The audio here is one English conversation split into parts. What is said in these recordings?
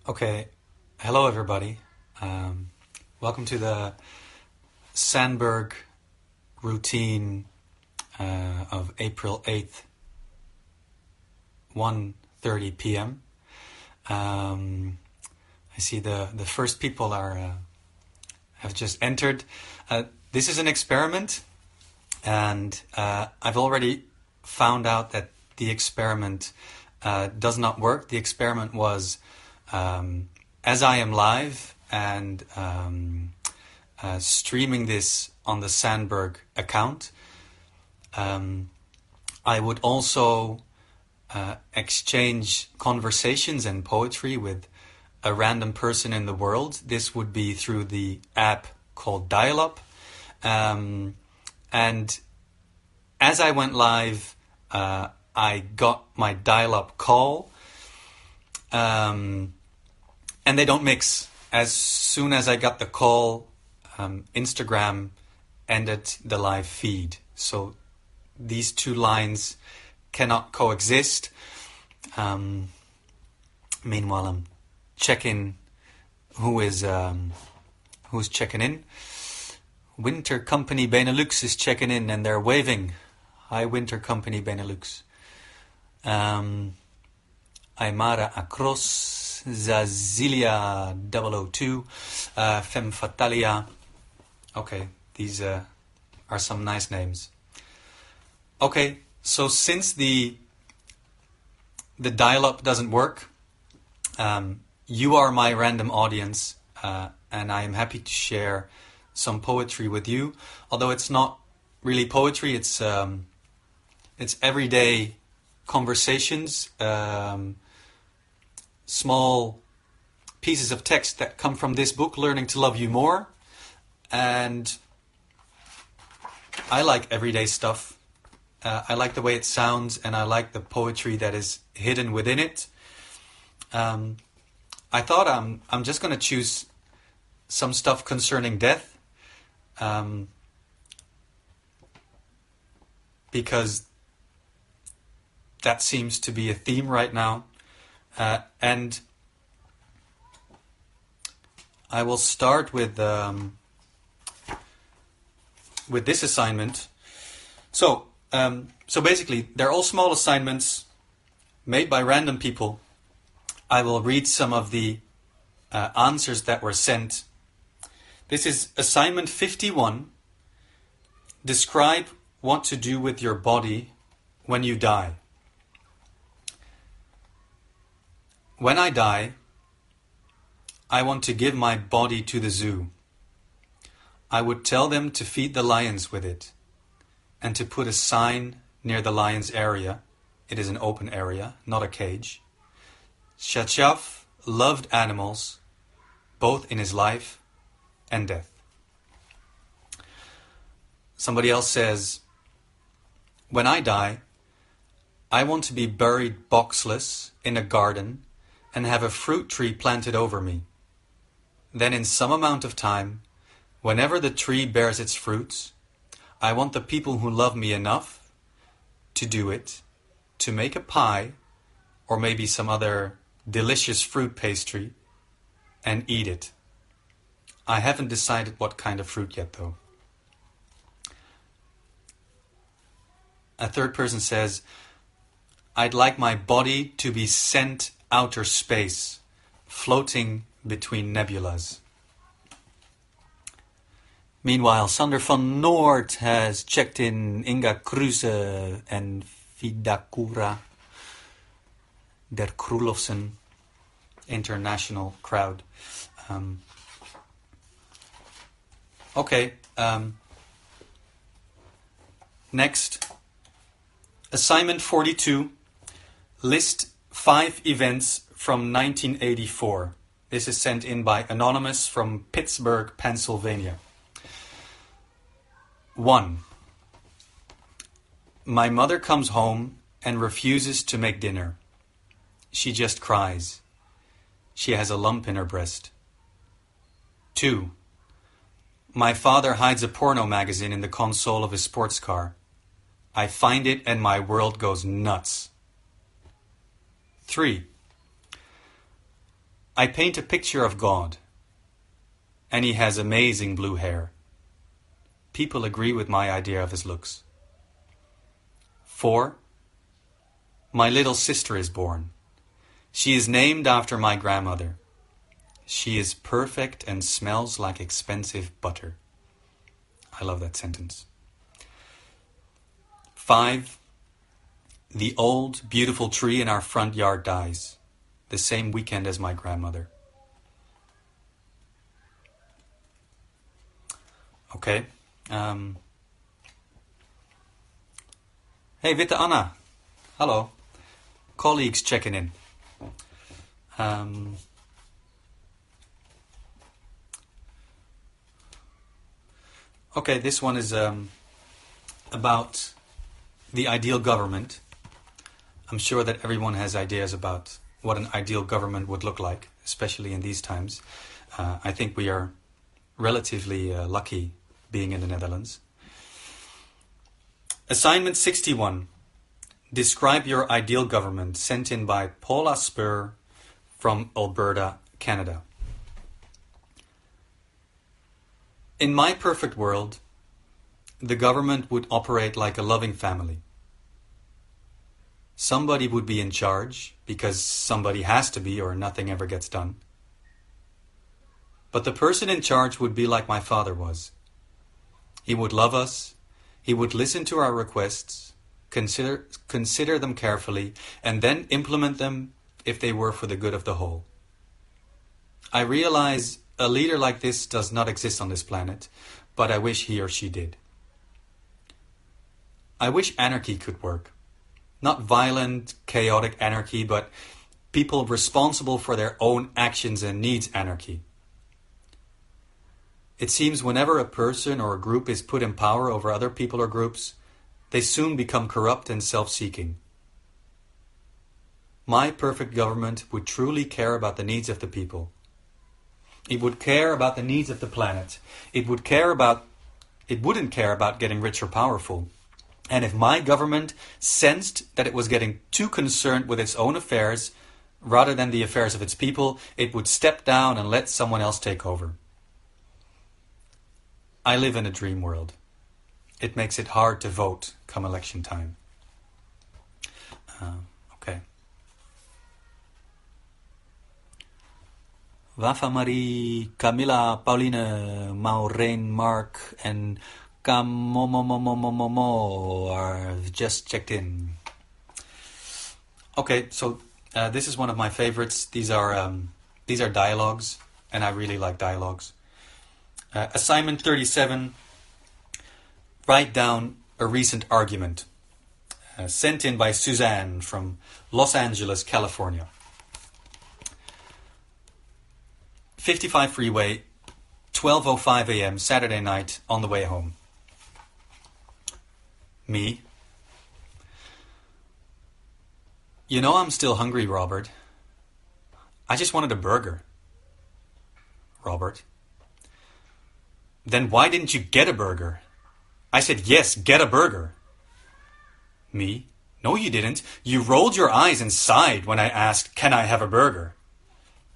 Okay, hello everybody. Welcome to the Sandberg routine of April 8th, 1:30 p.m. I see the first people have just entered. This is an experiment, and I've already found out that the experiment does not work. The experiment was as I am live and streaming this on the Sandberg account, I would also exchange conversations and poetry with a random person in the world. This would be through the app called Dial-Up. And as I went live, I got my Dial-Up call. And they don't mix. As soon as I got the call, Instagram ended the live feed. So these two lines cannot coexist. Meanwhile, I'm checking who's checking in. Winter Company Benelux is checking in and they're waving. Hi, Winter Company Benelux. Aymara Across, Zazilia 002, Femme Fatalia. Okay, these are some nice names. Okay, so since the dial-up doesn't work, you are my random audience, and I am happy to share some poetry with you. Although it's not really poetry, it's everyday conversations, small pieces of text that come from this book, Learning to Love You More. And I like everyday stuff. I like the way it sounds, and I like the poetry that is hidden within it. I thought I'm just going to choose some stuff concerning death, because that seems to be a theme right now. And I will start with this assignment. So basically, they're all small assignments made by random people. I will read some of the answers that were sent. This is assignment 51. Describe what to do with your body when you die. When I die, I want to give my body to the zoo. I would tell them to feed the lions with it, and to put a sign near the lion's area. It is an open area, not a cage. Shachaf loved animals, both in his life and death. Somebody else says, when I die, I want to be buried boxless in a garden and have a fruit tree planted over me. Then in some amount of time, whenever the tree bears its fruits, I want the people who love me enough to do it, to make a pie, or maybe some other delicious fruit pastry, and eat it. I haven't decided what kind of fruit yet, though. A third person says, I'd like my body to be sent outer space, floating between nebulas. Meanwhile, Sander van Noord has checked in, Inga Kruse and Vidakura der Krulofsen international crowd. Next, assignment 42. List 5 events from 1984. This is sent in by Anonymous from Pittsburgh, Pennsylvania. 1. My mother comes home and refuses to make dinner. She just cries. She has a lump in her breast. 2. My father hides a porno magazine in the console of his sports car. I find it and my world goes nuts. 3. I paint a picture of God, and he has amazing blue hair. People agree with my idea of his looks. 4. My little sister is born. She is named after my grandmother. She is perfect and smells like expensive butter. I love that sentence. 5. The old, beautiful tree in our front yard dies, the same weekend as my grandmother. Okay. Hey, Witte Anna. Hallo. Colleagues checking in. Okay, this one is about the ideal government. I'm sure that everyone has ideas about what an ideal government would look like, especially in these times. I think we are relatively lucky being in the Netherlands. Assignment 61. Describe your ideal government, sent in by Paula Spur from Alberta, Canada. In my perfect world, the government would operate like a loving family. Somebody would be in charge, because somebody has to be or nothing ever gets done. But the person in charge would be like my father was. He would love us, he would listen to our requests, consider them carefully, and then implement them if they were for the good of the whole. I realize a leader like this does not exist on this planet, but I wish he or she did. I wish anarchy could work. Not violent, chaotic anarchy, but people responsible for their own actions and needs anarchy. It seems whenever a person or a group is put in power over other people or groups, they soon become corrupt and self-seeking. My perfect government would truly care about the needs of the people. It would care about the needs of the planet. It wouldn't care about getting rich or powerful. And if my government sensed that it was getting too concerned with its own affairs rather than the affairs of its people, it would step down and let someone else take over. I live in a dream world. It makes it hard to vote come election time. Okay. Wafa Marie, Camilla, Pauline, Maureen, Mark, and Kamomomomomomo are just checked in. Okay, so this is one of my favorites. These are dialogues, and I really like dialogues. Assignment 37. Write down a recent argument. Sent in by Suzanne from Los Angeles, California. 55 freeway, 12:05 a.m. Saturday night on the way home. Me. You know I'm still hungry, Robert. I just wanted a burger. Robert. Then why didn't you get a burger? I said, yes, get a burger. Me? No, you didn't. You rolled your eyes and sighed when I asked, can I have a burger?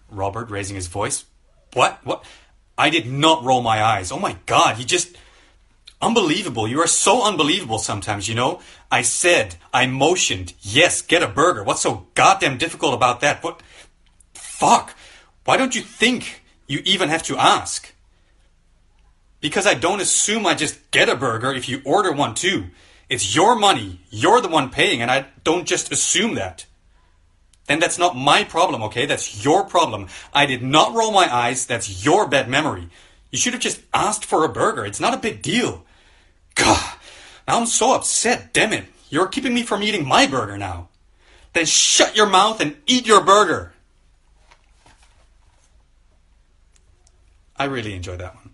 Robert, raising his voice. What? I did not roll my eyes. Oh my God, you just... Unbelievable. You are so unbelievable sometimes, you know? I said, I motioned, yes, get a burger. What's so goddamn difficult about that? What? Fuck. Why don't you think you even have to ask? Because I don't assume I just get a burger if you order one too. It's your money. You're the one paying, and I don't just assume that. Then that's not my problem, okay? That's your problem. I did not roll my eyes. That's your bad memory. You should have just asked for a burger. It's not a big deal. God, now I'm so upset. Damn it. You're keeping me from eating my burger now. Then shut your mouth and eat your burger. I really enjoyed that one.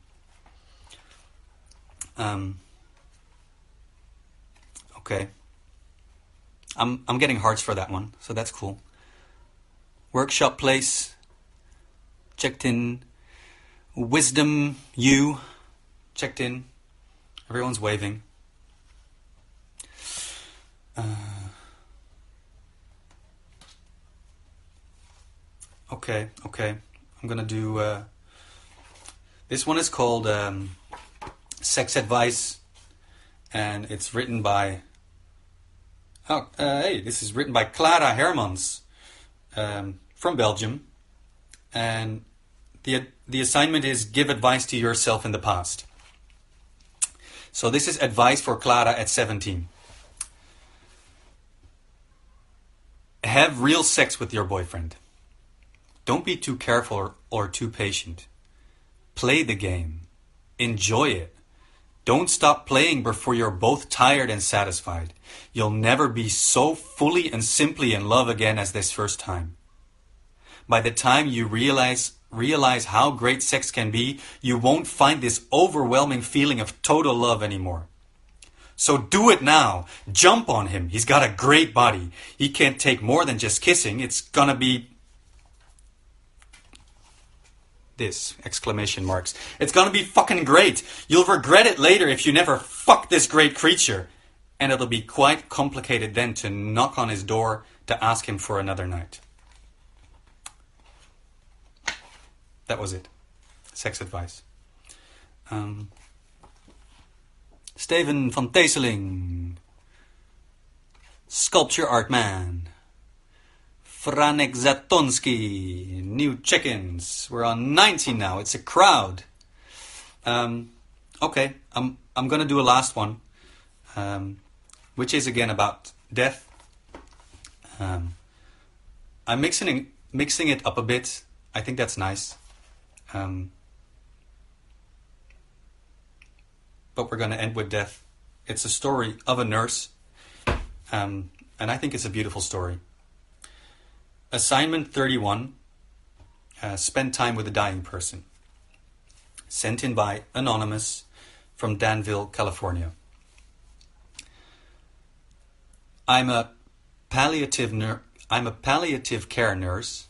Okay. I'm getting hearts for that one, so that's cool. Workshop place. Checked in. Wisdom, you. Checked in. Everyone's waving. Okay. I'm gonna do... this one is called Sex Advice, and it's written by... this is written by Clara Hermans from Belgium, and the assignment is give advice to yourself in the past. So this is advice for Clara at 17. Have real sex with your boyfriend. Don't be too careful or too patient. Play the game. Enjoy it. Don't stop playing before you're both tired and satisfied. You'll never be so fully and simply in love again as this first time. By the time you realize how great sex can be, you won't find this overwhelming feeling of total love anymore. So do it now. Jump on him. He's got a great body. He can't take more than just kissing. It's gonna be... this! Exclamation marks. It's gonna be fucking great. You'll regret it later if you never fuck this great creature. And it'll be quite complicated then to knock on his door to ask him for another night. That was it. Sex advice. Steven van Teeseling. Sculpture Art Man. Franek Zatonsky. New chickens. We're on 19 now. It's a crowd. Okay, I'm gonna do a last one, which is again about death. I'm mixing it up a bit. I think that's nice. But we're going to end with death. It's a story of a nurse, and I think it's a beautiful story. Assignment 31, spend time with a dying person. Sent in by Anonymous from Danville, California. I'm a palliative care nurse,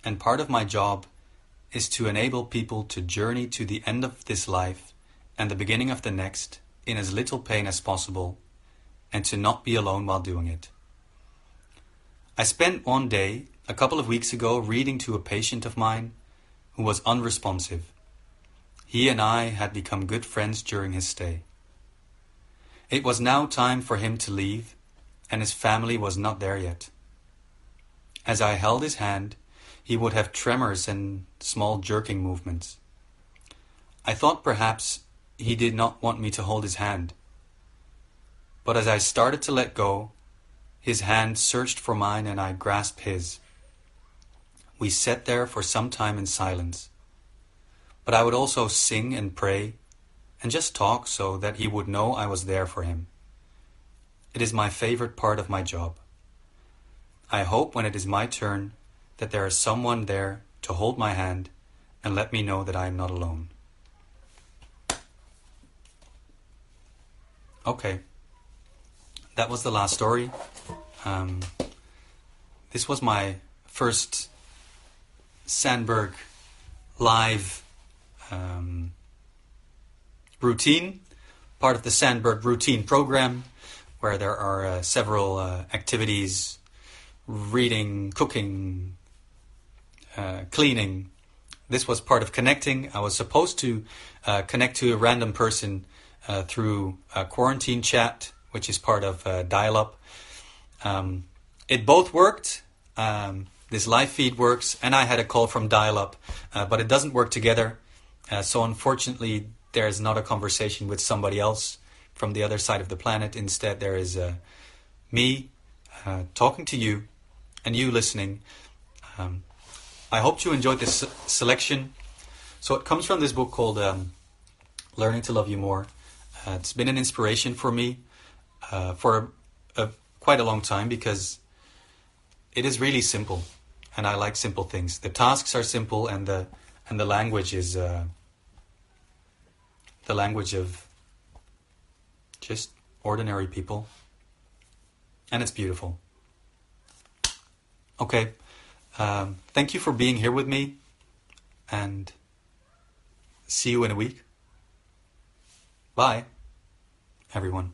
and part of my job is to enable people to journey to the end of this life and the beginning of the next in as little pain as possible, and to not be alone while doing it. I spent one day, a couple of weeks ago, reading to a patient of mine who was unresponsive. He and I had become good friends during his stay. It was now time for him to leave, and his family was not there yet. As I held his hand, he would have tremors and small jerking movements. I thought perhaps he did not want me to hold his hand. But as I started to let go, his hand searched for mine and I grasped his. We sat there for some time in silence. But I would also sing and pray and just talk so that he would know I was there for him. It is my favorite part of my job. I hope when it is my turn that there is someone there to hold my hand and let me know that I am not alone. Okay, that was the last story. This was my first Sandberg live routine, part of the Sandberg routine program, where there are several activities: reading, cooking, cleaning. This was part of connecting. I was supposed to connect to a random person through a quarantine chat, which is part of dial-up. It both worked. This live feed works, and I had a call from dial-up, but it doesn't work together. So unfortunately, there is not a conversation with somebody else from the other side of the planet. Instead, there is me talking to you and you listening. I hope you enjoyed this selection. So it comes from this book called Learning to Love You More. It's been an inspiration for me for quite a long time, because it is really simple, and I like simple things. The tasks are simple, and the language is the language of just ordinary people, and it's beautiful. Okay, thank you for being here with me, and see you in a week. Bye, everyone.